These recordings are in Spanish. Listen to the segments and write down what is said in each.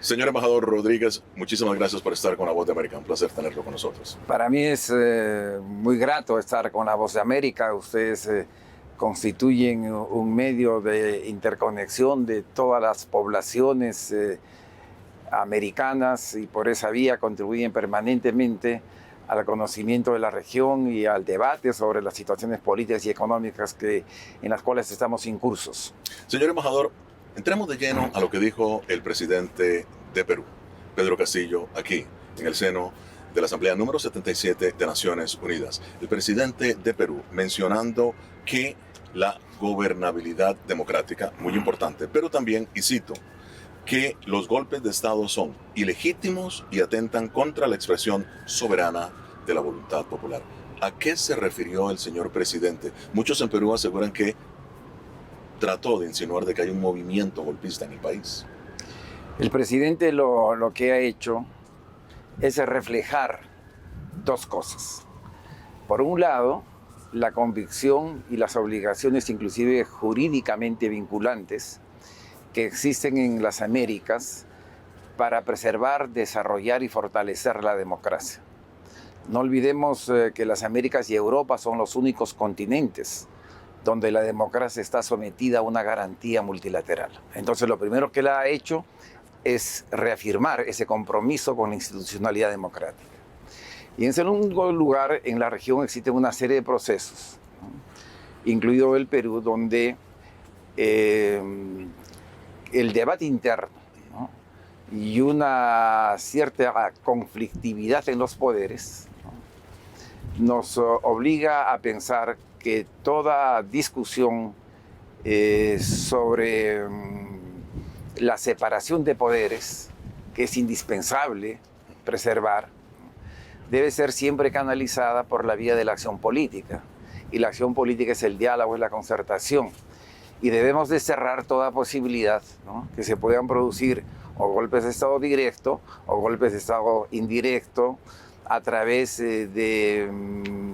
Señor embajador Rodríguez, muchísimas gracias por estar con La Voz de América. Un placer tenerlo con nosotros. Para mí es muy grato estar con La Voz de América. Ustedes constituyen un medio de interconexión de todas las poblaciones americanas y por esa vía contribuyen permanentemente al conocimiento de la región y al debate sobre las situaciones políticas y económicas en las cuales estamos incursos. Señor embajador, entremos de lleno a lo que dijo el presidente de Perú, Pedro Castillo, aquí en el seno de la Asamblea número 77 de Naciones Unidas. El presidente de Perú mencionando que la gobernabilidad democrática, muy importante, pero también, y cito, que los golpes de Estado son ilegítimos y atentan contra la expresión soberana de la voluntad popular. ¿A qué se refirió el señor presidente? Muchos en Perú aseguran que trató de insinuar de que hay un movimiento golpista en el país. El presidente lo que ha hecho es reflejar dos cosas. Por un lado, la convicción y las obligaciones, inclusive jurídicamente vinculantes, que existen en las Américas para preservar, desarrollar y fortalecer la democracia. No olvidemos que las Américas y Europa son los únicos continentes donde la democracia está sometida a una garantía multilateral. Entonces, lo primero que él ha hecho es reafirmar ese compromiso con la institucionalidad democrática. Y en segundo lugar, en la región existen una serie de procesos, ¿no?, incluido el Perú, donde el debate interno, ¿no?, y una cierta conflictividad en los poderes, ¿no?, nos obliga a pensar que toda discusión sobre la separación de poderes, que es indispensable preservar, debe ser siempre canalizada por la vía de la acción política. Y la acción política es el diálogo, es la concertación. Y debemos desterrar toda posibilidad, ¿no?, que se puedan producir o golpes de Estado directo o golpes de Estado indirecto a través de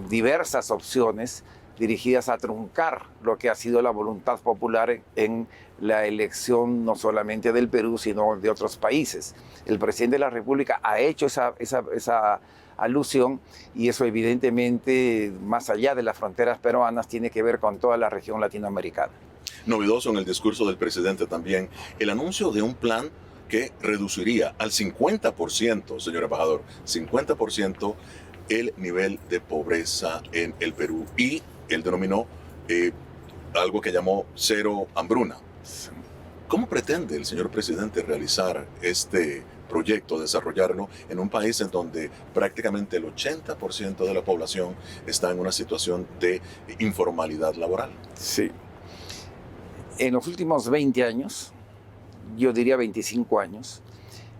diversas opciones dirigidas a truncar lo que ha sido la voluntad popular en la elección no solamente del Perú, sino de otros países. El presidente de la República ha hecho esa alusión y eso evidentemente, más allá de las fronteras peruanas, tiene que ver con toda la región latinoamericana. Novedoso en el discurso del presidente también el anuncio de un plan que reduciría al 50%, señor embajador, 50% el nivel de pobreza en el Perú. Y él denominó algo que llamó cero hambruna. ¿Cómo pretende el señor presidente realizar este proyecto, desarrollarlo en un país en donde prácticamente el 80% de la población está en una situación de informalidad laboral? Sí. En los últimos 20 años, yo diría 25 años,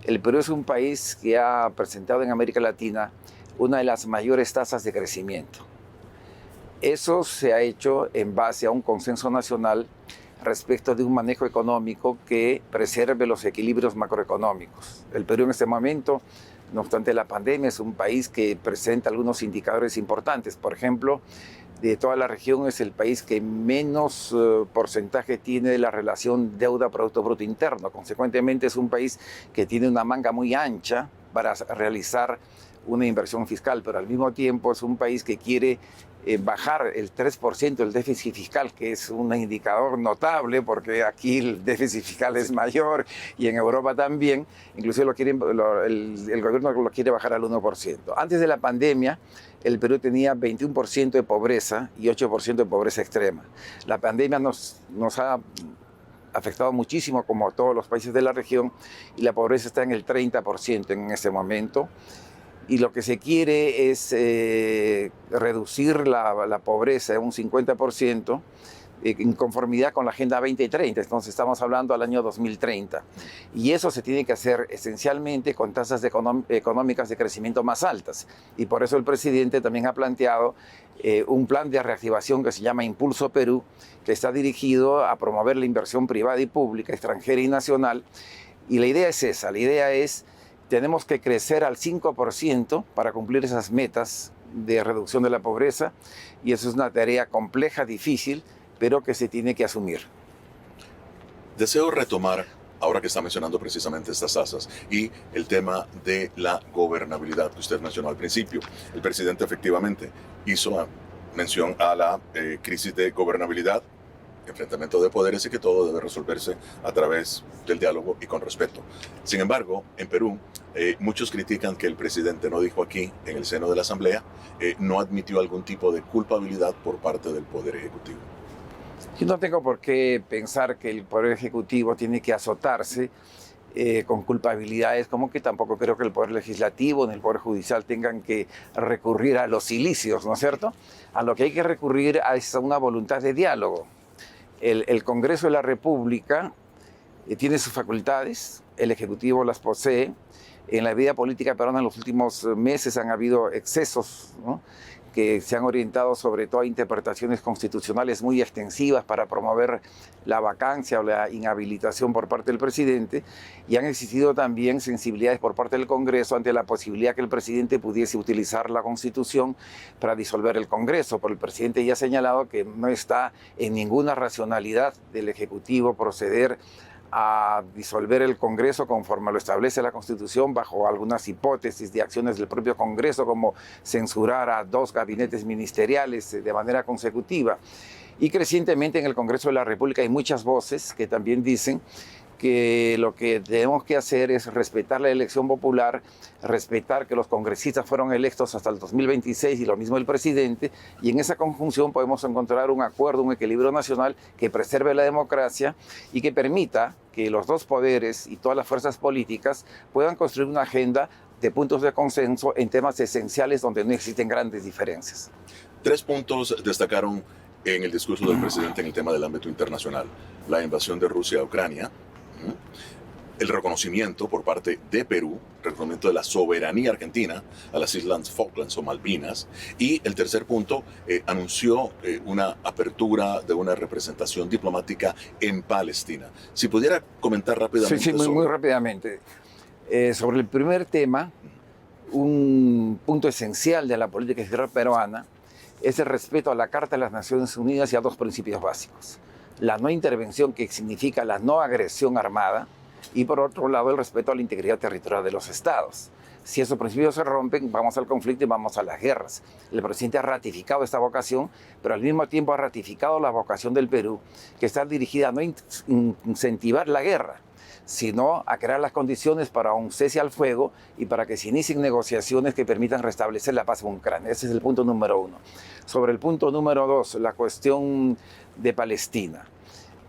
el Perú es un país que ha presentado en América Latina una de las mayores tasas de crecimiento. Eso se ha hecho en base a un consenso nacional respecto de un manejo económico que preserve los equilibrios macroeconómicos. El Perú en este momento, no obstante la pandemia, es un país que presenta algunos indicadores importantes. Por ejemplo, de toda la región es el país que menos porcentaje tiene de la relación deuda-producto bruto interno. Consecuentemente es un país que tiene una manga muy ancha para realizar una inversión fiscal, pero al mismo tiempo es un país que quiere bajar el 3% del déficit fiscal, que es un indicador notable porque aquí el déficit fiscal es mayor y en Europa también, inclusive el gobierno lo quiere bajar al 1%. Antes de la pandemia, el Perú tenía 21% de pobreza y 8% de pobreza extrema. La pandemia nos ha afectado muchísimo, como a todos los países de la región, y la pobreza está en el 30% en este momento. Y lo que se quiere es reducir la pobreza en un 50% en conformidad con la Agenda 2030. Entonces estamos hablando al año 2030. Y eso se tiene que hacer esencialmente con tasas económicas de crecimiento más altas. Y por eso el presidente también ha planteado un plan de reactivación que se llama Impulso Perú, que está dirigido a promover la inversión privada y pública, extranjera y nacional. Y la idea es esa, la idea es: tenemos que crecer al 5% para cumplir esas metas de reducción de la pobreza, y eso es una tarea compleja, difícil, pero que se tiene que asumir. Deseo retomar ahora que está mencionando precisamente estas tasas y el tema de la gobernabilidad que usted mencionó al principio. El presidente efectivamente hizo mención a la crisis de gobernabilidad, enfrentamiento de poderes y que todo debe resolverse a través del diálogo y con respeto. Sin embargo, en Perú, muchos critican que el presidente no dijo aquí, en el seno de la Asamblea, no admitió algún tipo de culpabilidad por parte del Poder Ejecutivo. Yo no tengo por qué pensar que el Poder Ejecutivo tiene que azotarse con culpabilidades, como que tampoco creo que el Poder Legislativo ni el Poder Judicial tengan que recurrir a los silicios, ¿no es cierto? A lo que hay que recurrir es a una voluntad de diálogo. El Congreso de la República tiene sus facultades, el Ejecutivo las posee. En la vida política peruana en los últimos meses han habido excesos, ¿no?, que se han orientado sobre todo a interpretaciones constitucionales muy extensivas para promover la vacancia o la inhabilitación por parte del presidente, y han existido también sensibilidades por parte del Congreso ante la posibilidad que el presidente pudiese utilizar la Constitución para disolver el Congreso, pero el presidente ya ha señalado que no está en ninguna racionalidad del Ejecutivo proceder a disolver el Congreso conforme lo establece la Constitución, bajo algunas hipótesis de acciones del propio Congreso, como censurar a 2 gabinetes ministeriales de manera consecutiva. Y crecientemente en el Congreso de la República hay muchas voces que también dicen que lo que tenemos que hacer es respetar la elección popular, respetar que los congresistas fueron electos hasta el 2026 y lo mismo el presidente, y en esa conjunción podemos encontrar un acuerdo, un equilibrio nacional que preserve la democracia y que permita que los dos poderes y todas las fuerzas políticas puedan construir una agenda de puntos de consenso en temas esenciales donde no existen grandes diferencias. 3 puntos destacaron en el discurso del presidente en el tema del ámbito internacional: la invasión de Rusia a Ucrania, el reconocimiento por parte de Perú, reconocimiento de la soberanía argentina a las Islas Falklands o Malvinas, y el tercer punto, anunció una apertura de una representación diplomática en Palestina. Si pudiera comentar rápidamente. Sí, muy rápidamente. Sobre el primer tema, un punto esencial de la política exterior peruana es el respeto a la Carta de las Naciones Unidas y a 2 principios básicos: la no intervención, que significa la no agresión armada, y por otro lado el respeto a la integridad territorial de los estados. Si esos principios se rompen, vamos al conflicto y vamos a las guerras. El presidente ha ratificado esta vocación, pero al mismo tiempo ha ratificado la vocación del Perú, que está dirigida a no incentivar la guerra, sino a crear las condiciones para un cese al fuego y para que se inicien negociaciones que permitan restablecer la paz en Ucrania. Ese es el punto número 1. Sobre el punto número 2, la cuestión de Palestina.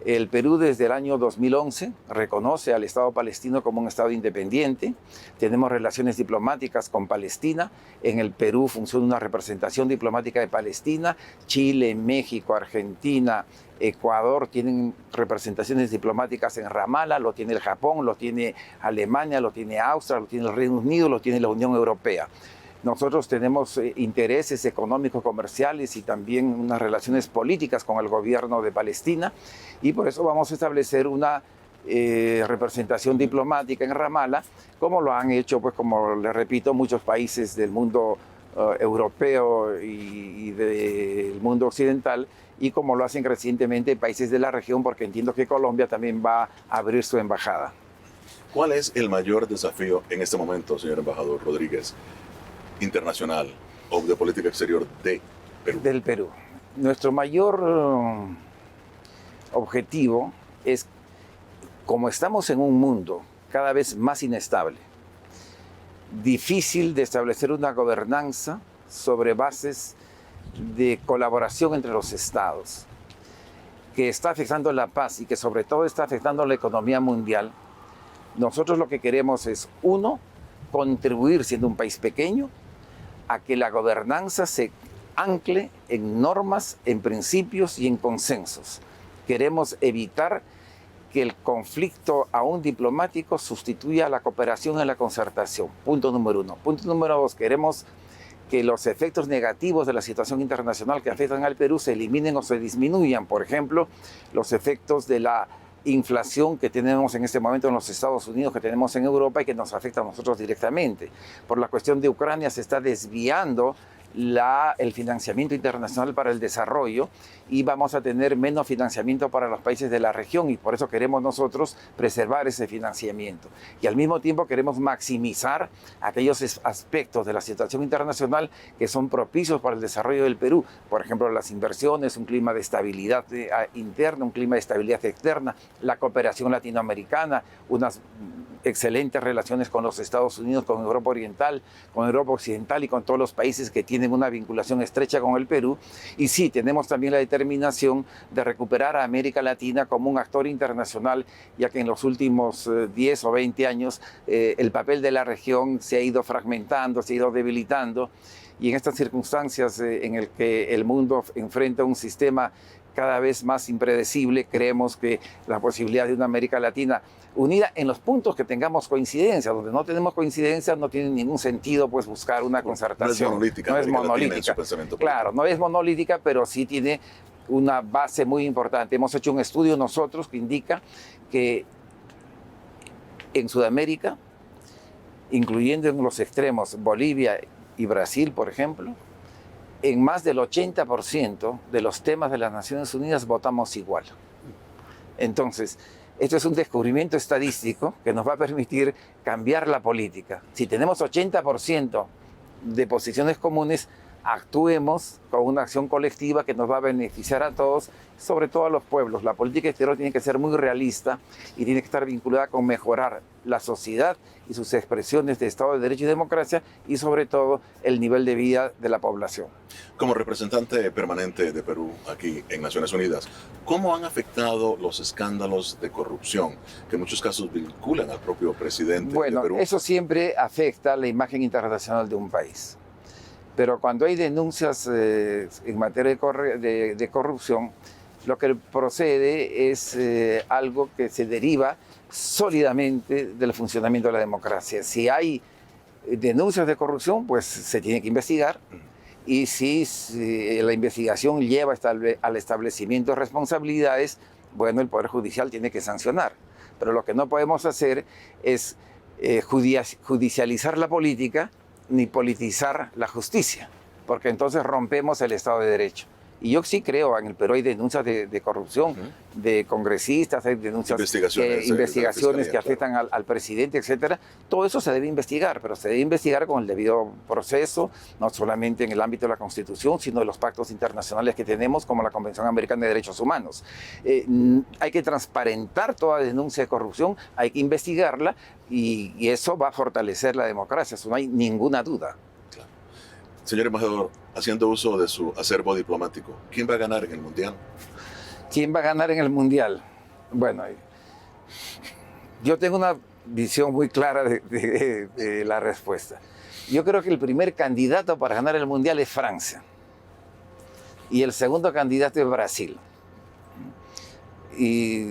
El Perú desde el año 2011 reconoce al Estado palestino como un Estado independiente. Tenemos relaciones diplomáticas con Palestina. En el Perú funciona una representación diplomática de Palestina. Chile, México, Argentina, Ecuador tienen representaciones diplomáticas en Ramallah, lo tiene el Japón, lo tiene Alemania, lo tiene Austria, lo tiene el Reino Unido, lo tiene la Unión Europea. Nosotros tenemos intereses económicos, comerciales y también unas relaciones políticas con el gobierno de Palestina, y por eso vamos a establecer una representación diplomática en Ramallah, como lo han hecho, pues como les repito, muchos países del mundo europeo y del mundo occidental, y como lo hacen recientemente países de la región, porque entiendo que Colombia también va a abrir su embajada. ¿Cuál es el mayor desafío en este momento, señor embajador Rodríguez, internacional o de política exterior de Perú? Del Perú. Nuestro mayor objetivo es, como estamos en un mundo cada vez más inestable, difícil de establecer una gobernanza sobre bases de colaboración entre los estados, que está afectando la paz y que sobre todo está afectando la economía mundial, nosotros lo que queremos es, 1, contribuir, siendo un país pequeño, a que la gobernanza se ancle en normas, en principios y en consensos. Queremos evitar que el conflicto aún diplomático sustituya a la cooperación y la concertación. Punto número 1. Punto número 2, queremos que los efectos negativos de la situación internacional que afectan al Perú se eliminen o se disminuyan. Por ejemplo, los efectos de la inflación que tenemos en este momento en los Estados Unidos, que tenemos en Europa y que nos afecta a nosotros directamente. Por la cuestión de Ucrania se está desviando el financiamiento internacional para el desarrollo y vamos a tener menos financiamiento para los países de la región, y por eso queremos nosotros preservar ese financiamiento. Y al mismo tiempo queremos maximizar aquellos aspectos de la situación internacional que son propicios para el desarrollo del Perú. Por ejemplo, las inversiones, un clima de estabilidad interna, un clima de estabilidad externa, la cooperación latinoamericana, unas excelentes relaciones con los Estados Unidos, con Europa Oriental, con Europa Occidental y con todos los países que tienen una vinculación estrecha con el Perú. Y sí, tenemos también la determinación de recuperar a América Latina como un actor internacional, ya que en los últimos 10 o 20 años el papel de la región se ha ido fragmentando, se ha ido debilitando, y en estas circunstancias en el que el mundo enfrenta un sistema cada vez más impredecible, creemos que la posibilidad de una América Latina unida en los puntos que tengamos coincidencia, donde no tenemos coincidencia no tiene ningún sentido pues buscar una concertación. No es monolítica. No es monolítica. Claro, no es monolítica, pero sí tiene una base muy importante. Hemos hecho un estudio nosotros que indica que en Sudamérica, incluyendo en los extremos Bolivia y Brasil, por ejemplo, en más del 80% de los temas de las Naciones Unidas votamos igual. Entonces, esto es un descubrimiento estadístico que nos va a permitir cambiar la política. Si tenemos 80% de posiciones comunes, actuemos con una acción colectiva que nos va a beneficiar a todos, sobre todo a los pueblos. La política exterior tiene que ser muy realista y tiene que estar vinculada con mejorar la sociedad y sus expresiones de Estado de Derecho y democracia, y sobre todo el nivel de vida de la población. Como representante permanente de Perú aquí en Naciones Unidas, ¿cómo han afectado los escándalos de corrupción que en muchos casos vinculan al propio presidente de Perú? Bueno, eso siempre afecta la imagen internacional de un país. Pero cuando hay denuncias en materia de corrupción, lo que procede es algo que se deriva sólidamente del funcionamiento de la democracia. Si hay denuncias de corrupción, pues se tiene que investigar. Y si la investigación lleva al establecimiento de responsabilidades, bueno, el Poder Judicial tiene que sancionar. Pero lo que no podemos hacer es judicializar la política ni politizar la justicia, porque entonces rompemos el Estado de Derecho. Y yo sí creo, en el Perú hay denuncias de corrupción, de congresistas, hay denuncias, investigaciones que afectan al presidente, etcétera. Todo eso se debe investigar, pero se debe investigar con el debido proceso, no solamente en el ámbito de la Constitución, sino de los pactos internacionales que tenemos, como la Convención Americana de Derechos Humanos. Hay que transparentar toda denuncia de corrupción, hay que investigarla, y eso va a fortalecer la democracia, eso no hay ninguna duda. Señor embajador, haciendo uso de su acervo diplomático, ¿quién va a ganar en el Mundial? ¿Quién va a ganar en el Mundial? Bueno, yo tengo una visión muy clara de la respuesta. Yo creo que el primer candidato para ganar el Mundial es Francia. Y el segundo candidato es Brasil. Y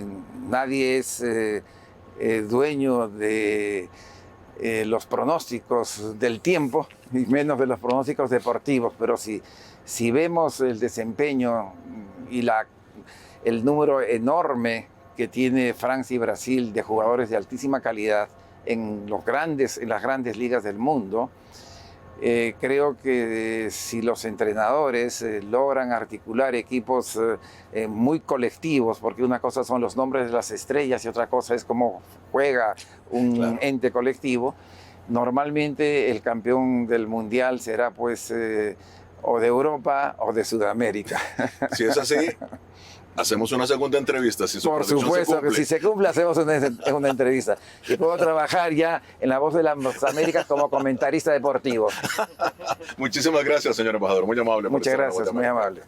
nadie es dueño de los pronósticos del tiempo, y menos de los pronósticos deportivos, pero si vemos el desempeño y el número enorme que tiene Francia y Brasil de jugadores de altísima calidad en las grandes ligas del mundo, creo que si los entrenadores logran articular equipos muy colectivos, porque una cosa son los nombres de las estrellas y otra cosa es cómo juega un ente colectivo, normalmente el campeón del Mundial será pues o de Europa o de Sudamérica. Si es así, hacemos una segunda entrevista. Si por supuesto que si se cumple, hacemos una entrevista. Y puedo trabajar ya en La Voz de las Américas como comentarista deportivo. Muchísimas gracias, señor embajador. Muy amable. Muchas gracias, muy amable.